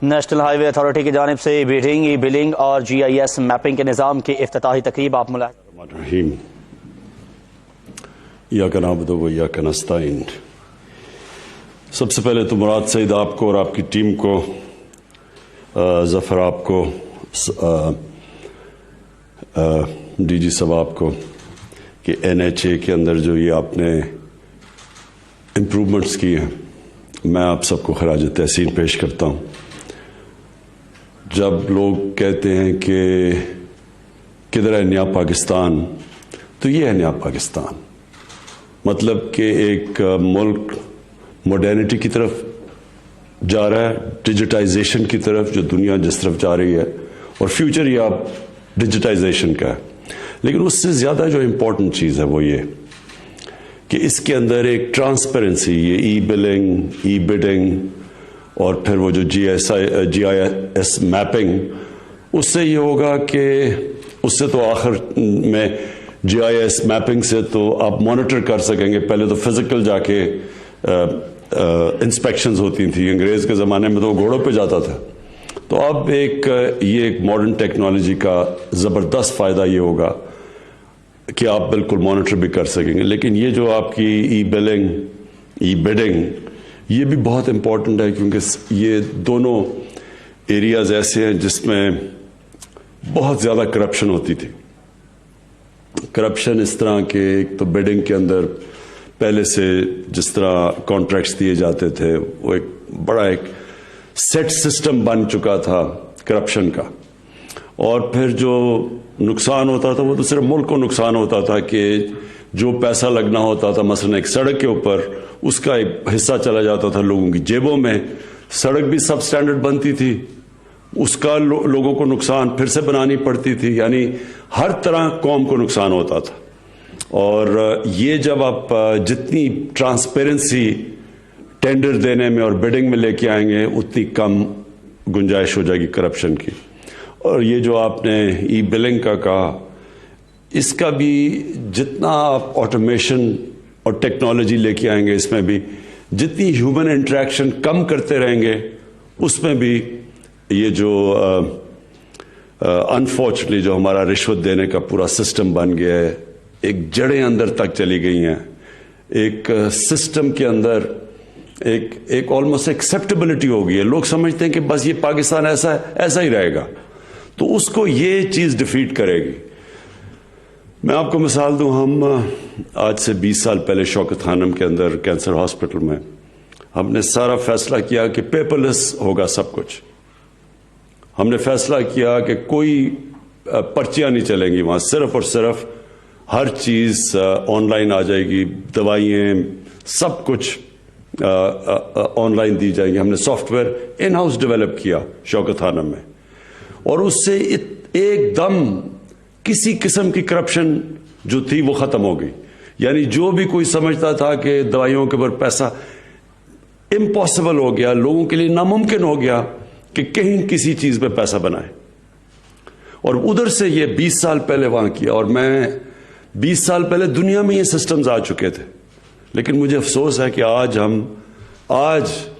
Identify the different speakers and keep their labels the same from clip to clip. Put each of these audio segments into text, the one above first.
Speaker 1: National high وے authority کی جانب سے بیڈنگ، ای بلنگ اور جی آئی ایس میپنگ کے نظام کی افتتاحی تقریب آپ
Speaker 2: الرحیم ایاک نعبد و ایاک نستعین۔ سب سے پہلے تو مراد سعید آپ کو اور آپ کی ٹیم کو، ظفر آپ کو، ڈی جی صاحب آپ کو، کہ NHA کے اندر جو یہ آپ نے امپرومنٹس کی ہیں، میں آپ سب کو خراج تحسین پیش کرتا ہوں۔ جب لوگ کہتے ہیں کہ کدھر ہے نیا پاکستان، تو یہ ہے نیا پاکستان، مطلب کہ ایک ملک ماڈرنٹی کی طرف جا رہا ہے، ڈیجیٹائزیشن کی طرف، جو دنیا جس طرف جا رہی ہے، اور فیوچر یہ آپ ڈیجیٹائزیشن کا ہے۔ لیکن اس سے زیادہ جو امپورٹنٹ چیز ہے وہ یہ کہ اس کے اندر ایک ٹرانسپیرنسی، یہ ای بلنگ، ای بڈنگ، اور پھر وہ جو جی آئی ایس میپنگ، اس سے یہ ہوگا کہ اس سے تو آخر میں جی آئی ایس میپنگ سے تو آپ مانیٹر کر سکیں گے۔ پہلے تو فزیکل جا کے انسپیکشنز ہوتی تھیں، انگریز کے زمانے میں تو گھوڑوں پہ جاتا تھا۔ تو اب یہ ایک ماڈرن ٹیکنالوجی کا زبردست فائدہ یہ ہوگا کہ آپ بالکل مانیٹر بھی کر سکیں گے۔ لیکن یہ جو آپ کی ای بلنگ، ای بڈنگ، یہ بھی بہت امپورٹنٹ ہے، کیونکہ یہ دونوں ایریاز ایسے ہیں جس میں بہت زیادہ کرپشن ہوتی تھی۔ کرپشن اس طرح کہ ایک تو بڈنگ کے اندر پہلے سے جس طرح کانٹریکٹس دیے جاتے تھے، وہ ایک بڑا ایک سیٹ سسٹم بن چکا تھا کرپشن کا، اور پھر جو نقصان ہوتا تھا وہ تو صرف ملک کو نقصان ہوتا تھا کہ جو پیسہ لگنا ہوتا تھا مثلا ایک سڑک کے اوپر، اس کا ایک حصہ چلا جاتا تھا لوگوں کی جیبوں میں۔ سڑک بھی سب سٹینڈرڈ بنتی تھی، اس کا لوگوں کو نقصان پھر سے بنانی پڑتی تھی، یعنی ہر طرح قوم کو نقصان ہوتا تھا۔ اور یہ جب آپ جتنی ٹرانسپیرنسی ٹینڈر دینے میں اور بڈنگ میں لے کے آئیں گے، اتنی کم گنجائش ہو جائے گی کرپشن کی۔ اور یہ جو آپ نے ای بلنگ کا کہا، اس کا بھی جتنا آپ آٹومیشن اور ٹیکنالوجی لے کے آئیں گے، اس میں بھی جتنی ہیومن انٹریکشن کم کرتے رہیں گے، اس میں بھی یہ جو انفارچونیٹلی جو ہمارا رشوت دینے کا پورا سسٹم بن گیا ہے، ایک جڑیں اندر تک چلی گئی ہیں، ایک سسٹم کے اندر ایک آلموسٹ ایکسیپٹیبلٹی ہو گئی ہے۔ لوگ سمجھتے ہیں کہ بس یہ پاکستان ایسا ہی رہے گا، تو اس کو یہ چیز ڈیفیٹ کرے گی۔ میں آپ کو مثال دوں، ہم آج سے 20 سال پہلے شوکت خانم کے اندر کینسر ہاسپٹل میں ہم نے سارا فیصلہ کیا کہ پیپر لیس ہوگا سب کچھ۔ ہم نے فیصلہ کیا کہ کوئی پرچیاں نہیں چلیں گی وہاں، صرف اور صرف ہر چیز آن لائن آ جائے گی، دوائیں سب کچھ آن لائن دی جائیں گی۔ ہم نے soft where in house develop کیا شوکت خانم میں، اور اس سے ایک دم کسی قسم کی کرپشن جو تھی وہ ختم ہو گئی۔ یعنی جو بھی کوئی سمجھتا تھا کہ دوائیوں کے اوپر پیسہ، امپاسبل ہو گیا، لوگوں کے لیے ناممکن ہو گیا کہ کہیں کسی چیز پہ پیسہ بنائے۔ اور ادھر سے یہ 20 سال پہلے وہاں کیا، اور میں 20 سال پہلے دنیا میں یہ سسٹمز آ چکے تھے، لیکن مجھے افسوس ہے کہ آج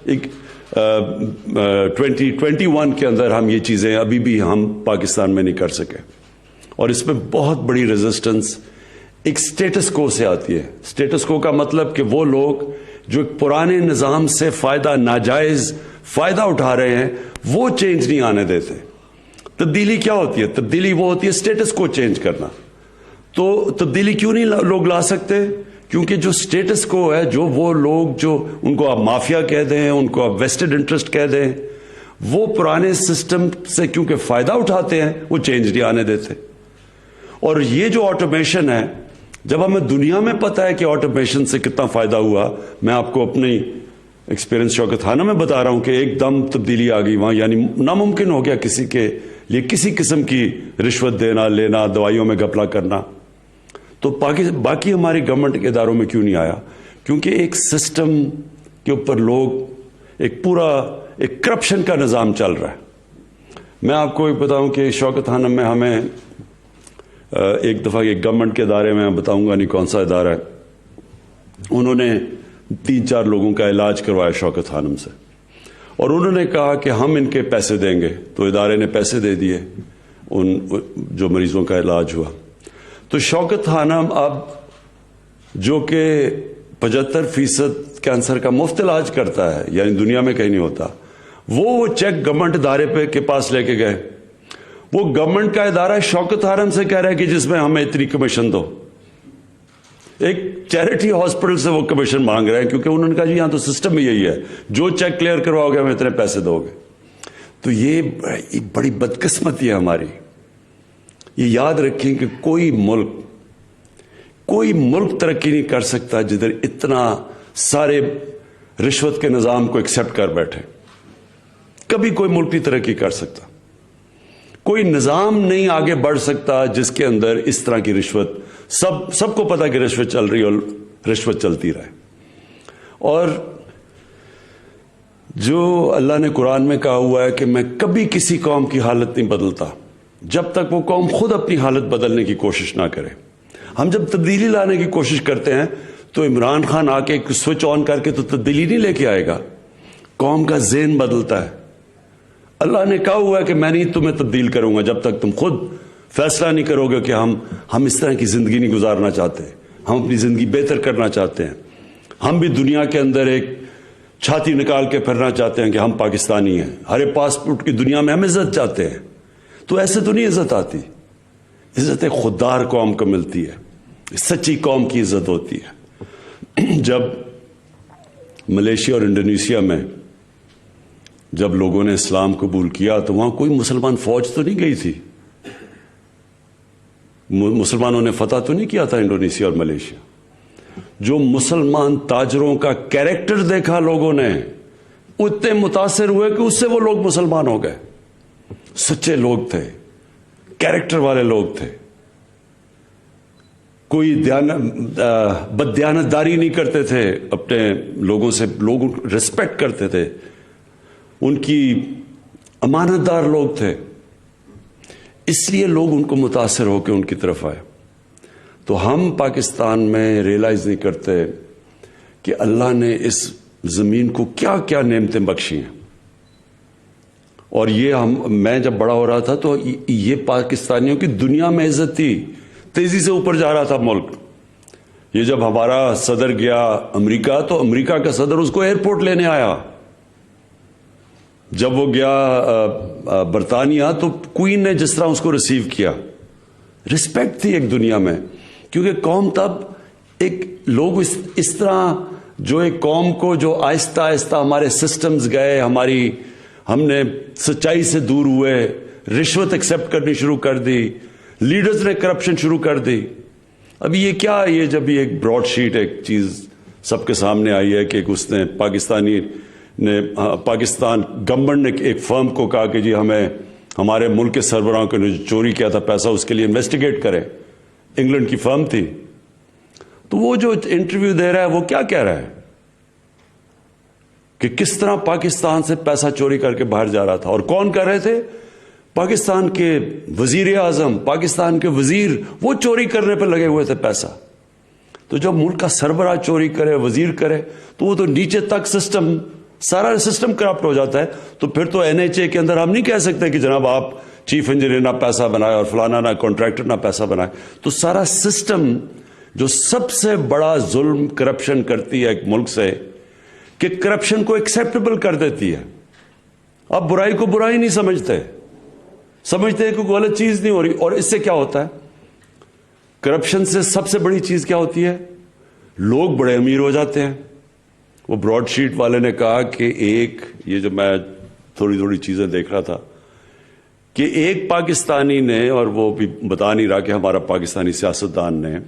Speaker 2: ایک 2021 کے اندر ہم یہ چیزیں ابھی بھی ہم پاکستان میں نہیں کر سکے۔ اور اس میں بہت بڑی ریزسٹنس ایک سٹیٹس کو سے آتی ہے۔ سٹیٹس کو کا مطلب کہ وہ لوگ جو ایک پرانے نظام سے ناجائز فائدہ اٹھا رہے ہیں، وہ چینج نہیں آنے دیتے۔ تبدیلی کیا ہوتی ہے؟ تبدیلی وہ ہوتی ہے سٹیٹس کو چینج کرنا۔ تو تبدیلی کیوں نہیں لوگ لا سکتے؟ کیونکہ جو سٹیٹس کو ہے، جو وہ لوگ جو ان کو آپ مافیا کہہ دیں، ان کو آپ ویسٹڈ انٹرسٹ کہہ دیں، وہ پرانے سسٹم سے کیونکہ فائدہ اٹھاتے ہیں، وہ چینج نہیں آنے دیتے۔ اور یہ جو آٹومیشن ہے، جب ہمیں دنیا میں پتا ہے کہ آٹومیشن سے کتنا فائدہ ہوا، میں آپ کو اپنی ایکسپیرینس شوکت خانہ میں بتا رہا ہوں کہ ایک دم تبدیلی آ گئی وہاں، یعنی ناممکن ہو گیا کسی کے لیے کسی قسم کی رشوت دینا لینا، دوائیوں میں گھپلا کرنا۔ تو باقی ہماری گورنمنٹ کے اداروں میں کیوں نہیں آیا؟ کیونکہ ایک سسٹم کے اوپر لوگ ایک کرپشن کا نظام چل رہا ہے۔ میں آپ کو ایک بتاؤں کہ شوکت خانہ میں ہمیں ایک دفعہ ایک گورنمنٹ کے ادارے میں بتاؤں گا نہیں کون سا ادارہ ہے، انہوں نے 3-4 لوگوں کا علاج کروایا شوکت خانم سے، اور انہوں نے کہا کہ ہم ان کے پیسے دیں گے، تو ادارے نے پیسے دے دیے ان جو مریضوں کا علاج ہوا. تو شوکت خانم اب جو کہ 75% کینسر کا مفت علاج کرتا ہے، یعنی دنیا میں کہیں نہیں ہوتا، وہ چیک گورنمنٹ ادارے کے پاس لے کے گئے. وہ گورنمنٹ کا ادارہ شوکت خانم سے کہہ رہا ہے کہ جس میں ہمیں اتنی کمیشن دو. ایک چیریٹی ہاسپٹل سے وہ کمیشن مانگ رہے ہیں کیونکہ انہوں نے کہا جی یہاں تو سسٹم ہی یہی ہے، جو چیک کلیئر کرواؤ گے ہمیں اتنے پیسے دو گے. تو یہ بڑی بدقسمتی ہے ہماری. یہ یاد رکھیں کہ کوئی ملک ترقی نہیں کر سکتا جدھر اتنا سارے رشوت کے نظام کو ایکسپٹ کر بیٹھے. کبھی کوئی ملک نہیں ترقی کر سکتا. کوئی نظام نہیں آگے بڑھ سکتا جس کے اندر اس طرح کی رشوت، سب کو پتا کہ رشوت چل رہی اور رشوت چلتی رہے. اور جو اللہ نے قرآن میں کہا ہوا ہے کہ میں کبھی کسی قوم کی حالت نہیں بدلتا جب تک وہ قوم خود اپنی حالت بدلنے کی کوشش نہ کرے. ہم جب تبدیلی لانے کی کوشش کرتے ہیں تو عمران خان آ کے سوئچ آن کر کے تو تبدیلی نہیں لے کے آئے گا. قوم کا ذہن بدلتا ہے. اللہ نے کہا ہوا ہے کہ میں نہیں تمہیں تبدیل کروں گا جب تک تم خود فیصلہ نہیں کرو گے کہ ہم اس طرح کی زندگی نہیں گزارنا چاہتے، ہم اپنی زندگی بہتر کرنا چاہتے ہیں. ہم بھی دنیا کے اندر ایک چھاتی نکال کے پھرنا چاہتے ہیں کہ ہم پاکستانی ہیں. ہر پاسپورٹ کی دنیا میں ہم عزت چاہتے ہیں. تو ایسے تو نہیں عزت آتی. عزت ایک خوددار قوم کو ملتی ہے، سچی قوم کی عزت ہوتی ہے. جب ملیشیا اور انڈونیشیا میں جب لوگوں نے اسلام قبول کیا تو وہاں کوئی مسلمان فوج تو نہیں گئی تھی. مسلمانوں نے فتح تو نہیں کیا تھا انڈونیشیا اور ملیشیا. جو مسلمان تاجروں کا کیریکٹر دیکھا لوگوں نے اتنے متاثر ہوئے کہ اس سے وہ لوگ مسلمان ہو گئے. سچے لوگ تھے، کیریکٹر والے لوگ تھے. کوئی بددیانتداری نہیں کرتے تھے اپنے لوگوں سے. لوگ ریسپیکٹ کرتے تھے، ان کی امانت دار لوگ تھے. اس لیے لوگ ان کو متاثر ہو کے ان کی طرف آئے. تو ہم پاکستان میں ریئلائز نہیں کرتے کہ اللہ نے اس زمین کو کیا کیا نعمتیں بخشی ہیں. اور یہ میں جب بڑا ہو رہا تھا تو یہ پاکستانیوں کی دنیا میں عزت تھی. تیزی سے اوپر جا رہا تھا ملک. یہ جب ہمارا صدر گیا امریکہ تو امریکہ کا صدر اس کو ایئرپورٹ لینے آیا. جب وہ گیا برطانیہ تو کوئین نے جس طرح اس کو ریسیو کیا، رسپیکٹ تھی ایک دنیا میں. کیونکہ قوم تب ایک لوگ اس طرح جو ایک قوم کو جو آہستہ آہستہ ہمارے سسٹمز گئے، ہم نے سچائی سے دور ہوئے، رشوت ایکسپٹ کرنی شروع کر دی، لیڈرز نے کرپشن شروع کر دی. ابھی یہ کیا، یہ جب یہ ایک براڈ شیٹ ایک چیز سب کے سامنے آئی ہے کہ اس نے پاکستان گورنمنٹ نے ایک فرم کو کہا کہ جی ہمیں ہمارے ملک کے سربراہوں کو جو چوری کیا تھا پیسہ اس کے لیے انویسٹیگیٹ کرے. انگلینڈ کی فرم تھی. تو وہ جو انٹرویو دے رہا ہے وہ کیا کہہ رہا ہے کہ کس طرح پاکستان سے پیسہ چوری کر کے باہر جا رہا تھا. اور کون کر رہے تھے؟ پاکستان کے وزیر اعظم، پاکستان کے وزیر، وہ چوری کرنے پہ لگے ہوئے تھے پیسہ. تو جب ملک کا سربراہ چوری کرے، وزیر کرے، تو وہ تو نیچے تک سارا سسٹم کرپٹ ہو جاتا ہے. تو پھر تو NHA کے اندر ہم نہیں کہہ سکتے کہ جناب آپ چیف انجینئر نہ پیسہ بنائے اور فلانا نہ کانٹریکٹر نہ پیسہ بنائے. تو سارا سسٹم جو سب سے بڑا ظلم کرپشن کرتی ہے ایک ملک سے کہ کرپشن کو ایکسیپٹیبل کر دیتی ہے. آپ برائی کو برائی نہیں سمجھتے کہ کوئی غلط چیز نہیں ہو رہی. اور اس سے کیا ہوتا ہے؟ کرپشن سے سب سے بڑی چیز کیا ہوتی ہے؟ لوگ بڑے امیر ہو جاتے ہیں. وہ براڈ شیٹ والے نے کہا کہ یہ جو میں تھوڑی چیزیں دیکھ رہا تھا کہ ایک پاکستانی نے، اور وہ بھی بتا نہیں رہا کہ ہمارا پاکستانی سیاستدان نے،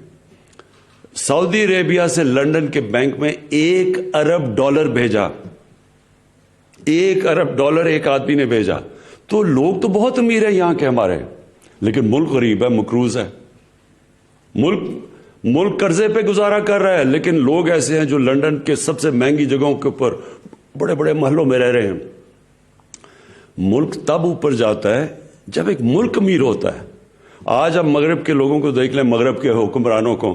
Speaker 2: سعودی عربیہ سے لندن کے بینک میں $1 ارب بھیجا. $1 ارب ایک آدمی نے بھیجا. تو لوگ تو بہت امیر ہیں یہاں کے ہمارے، لیکن ملک غریب ہے، مقروض ہے. ملک قرضے پہ گزارا کر رہا ہے، لیکن لوگ ایسے ہیں جو لندن کے سب سے مہنگی جگہوں کے اوپر بڑے بڑے محلوں میں رہ رہے ہیں. ملک تب اوپر جاتا ہے جب ایک ملک امیر ہوتا ہے. آج ہم مغرب کے لوگوں کو دیکھ لیں، مغرب کے حکمرانوں کو،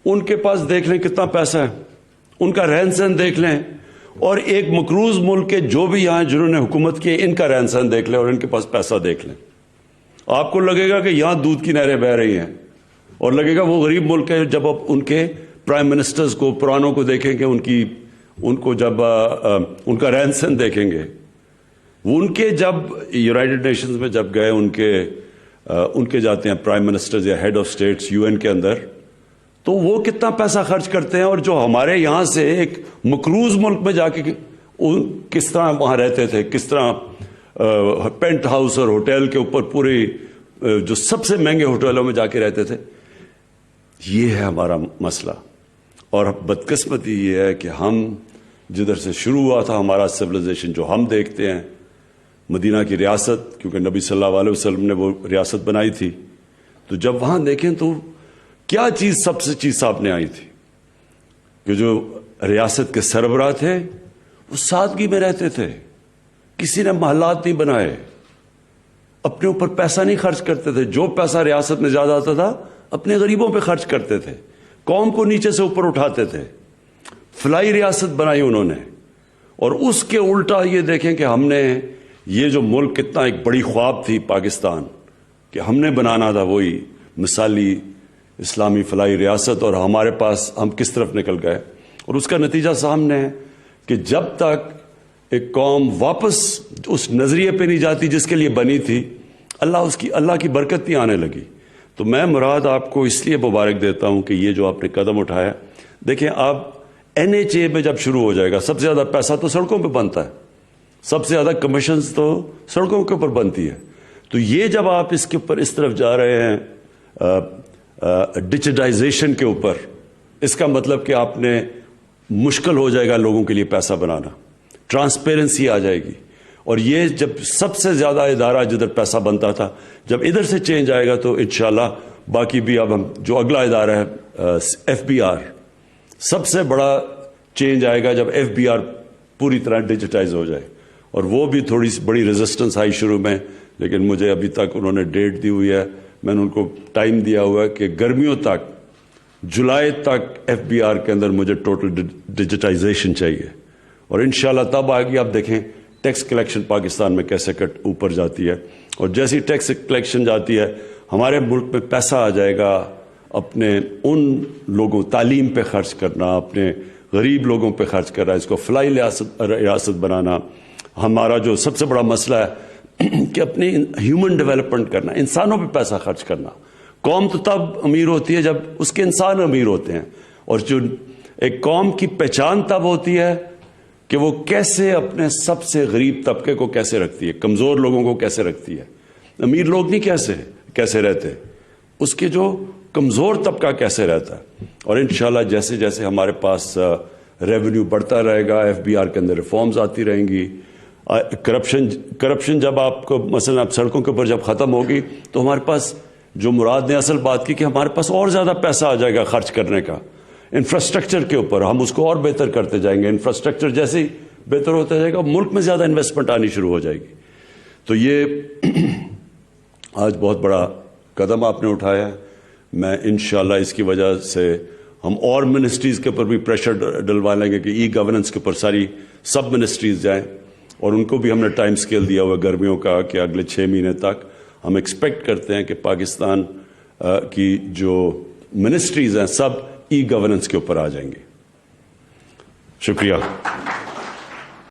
Speaker 2: ان کے پاس دیکھ لیں کتنا پیسہ ہے، ان کا رہن سہن دیکھ لیں، اور ایک مقروض ملک کے جو بھی یہاں جنہوں نے حکومت کی ان کا رہن سہن دیکھ لیں اور ان کے پاس پیسہ دیکھ لیں, آپ کو لگے گا کہ یہاں دودھ کی نہریں بہہ رہی ہیں, اور لگے گا وہ غریب ملک ہے. جب آپ ان کے پرائم منسٹرز کو پرانوں کو دیکھیں گے, ان کو جب ان کا رہن سہن دیکھیں گے, وہ ان کے جب یونائٹڈ نیشنز میں جب گئے ان کے جاتے ہیں پرائم منسٹرز یا head of states U N کے اندر, تو وہ کتنا پیسہ خرچ کرتے ہیں, اور جو ہمارے یہاں سے ایک مقروض ملک میں جا کے کس طرح وہاں رہتے تھے, کس طرح پینٹ ہاؤس اور ہوٹل کے اوپر پوری جو سب سے مہنگے ہوٹلوں میں جا کے رہتے تھے. یہ ہے ہمارا مسئلہ. اور بدقسمتی یہ ہے کہ ہم جدھر سے شروع ہوا تھا ہمارا سویلائزیشن, جو ہم دیکھتے ہیں مدینہ کی ریاست, کیونکہ نبی صلی اللہ علیہ وسلم نے وہ ریاست بنائی تھی, تو جب وہاں دیکھیں تو کیا سب سے چیز سامنے آئی تھی کہ جو ریاست کے سربراہ تھے وہ سادگی میں رہتے تھے, کسی نے محلات نہیں بنائے, اپنے اوپر پیسہ نہیں خرچ کرتے تھے, جو پیسہ ریاست میں زیادہ آتا تھا اپنے غریبوں پہ خرچ کرتے تھے, قوم کو نیچے سے اوپر اٹھاتے تھے. فلائی ریاست بنائی انہوں نے. اور اس کے الٹا یہ دیکھیں کہ ہم نے یہ جو ملک کتنا ایک بڑی خواب تھی پاکستان کہ ہم نے بنانا تھا وہی مثالی اسلامی فلائی ریاست, اور ہمارے پاس ہم کس طرف نکل گئے. اور اس کا نتیجہ سامنے ہے کہ جب تک ایک قوم واپس اس نظریے پہ نہیں جاتی جس کے لیے بنی تھی, اللہ کی برکت نہیں آنے لگی. تو میں مراد آپ کو اس لیے مبارک دیتا ہوں کہ یہ جو آپ نے قدم اٹھایا. دیکھیں آپ NHA میں جب شروع ہو جائے گا, سب سے زیادہ پیسہ تو سڑکوں پہ بنتا ہے, سب سے زیادہ کمیشنز تو سڑکوں کے اوپر بنتی ہے. تو یہ جب آپ اس کے اوپر اس طرف جا رہے ہیں ڈیجیٹائزیشن کے اوپر, اس کا مطلب کہ آپ نے مشکل ہو جائے گا لوگوں کے لیے پیسہ بنانا, ٹرانسپیرنسی آ جائے گی. اور یہ جب سب سے زیادہ ادارہ جدھر پیسہ بنتا تھا, جب ادھر سے چینج آئے گا تو انشاءاللہ باقی بھی. اب ہم جو اگلا ادارہ ہے FBR, سب سے بڑا چینج آئے گا جب FBR پوری طرح ڈیجیٹائز ہو جائے. اور وہ بھی تھوڑی سی بڑی ریزسٹنس آئی شروع میں, لیکن مجھے ابھی تک انہوں نے ڈیٹ دی ہوئی ہے, میں نے ان کو ٹائم دیا ہوا ہے کہ گرمیوں تک, جولائی تک FBR کے اندر مجھے ٹوٹل ڈیجیٹائزیشن چاہیے. اور انشاءاللہ تب آئے گی. آپ دیکھیں ٹیکس کلیکشن پاکستان میں کیسے اوپر جاتی ہے, اور جیسی ٹیکس کلیکشن جاتی ہے ہمارے ملک میں پیسہ آ جائے گا اپنے ان لوگوں, تعلیم پہ خرچ کرنا, اپنے غریب لوگوں پہ خرچ کرنا, اس کو فلائی ریاست بنانا. ہمارا جو سب سے بڑا مسئلہ ہے کہ اپنی ہیومن ڈیولپمنٹ کرنا, انسانوں پہ پیسہ خرچ کرنا. قوم تو تب امیر ہوتی ہے جب اس کے انسان امیر ہوتے ہیں, اور جو ایک قوم کی پہچان تب ہوتی ہے کہ وہ کیسے اپنے سب سے غریب طبقے کو کیسے رکھتی ہے, کمزور لوگوں کو کیسے رکھتی ہے. امیر لوگ نہیں کیسے رہتے, اس کے جو کمزور طبقہ کیسے رہتا ہے. اور انشاءاللہ جیسے جیسے ہمارے پاس ریونیو بڑھتا رہے گا, FBR کے اندر ریفارمز آتی رہیں گی. کرپشن جب آپ کو مثلا آپ سڑکوں کے اوپر جب ختم ہوگی تو ہمارے پاس جو مراد نے اصل بات کی کہ ہمارے پاس اور زیادہ پیسہ آ جائے گا خرچ کرنے کا. انفراسٹرکچر کے اوپر ہم اس کو اور بہتر کرتے جائیں گے. انفراسٹرکچر جیسے ہی بہتر ہوتا جائے گا ملک میں زیادہ انویسٹمنٹ آنی شروع ہو جائے گی. تو یہ آج بہت بڑا قدم آپ نے اٹھایا ہے. میں انشاءاللہ اس کی وجہ سے ہم اور منسٹریز کے اوپر بھی پریشر ڈلوا لیں گے کہ ای گورننس کے اوپر سب منسٹریز جائیں. اور ان کو بھی ہم نے ٹائم سکیل دیا ہوا گرمیوں کا کہ اگلے 6 مہینے تک ہم ایکسپیکٹ کرتے ہیں کہ پاکستان کی جو منسٹریز ہیں سب ای گورننس کے اوپر آ جائیں گے. شکریہ.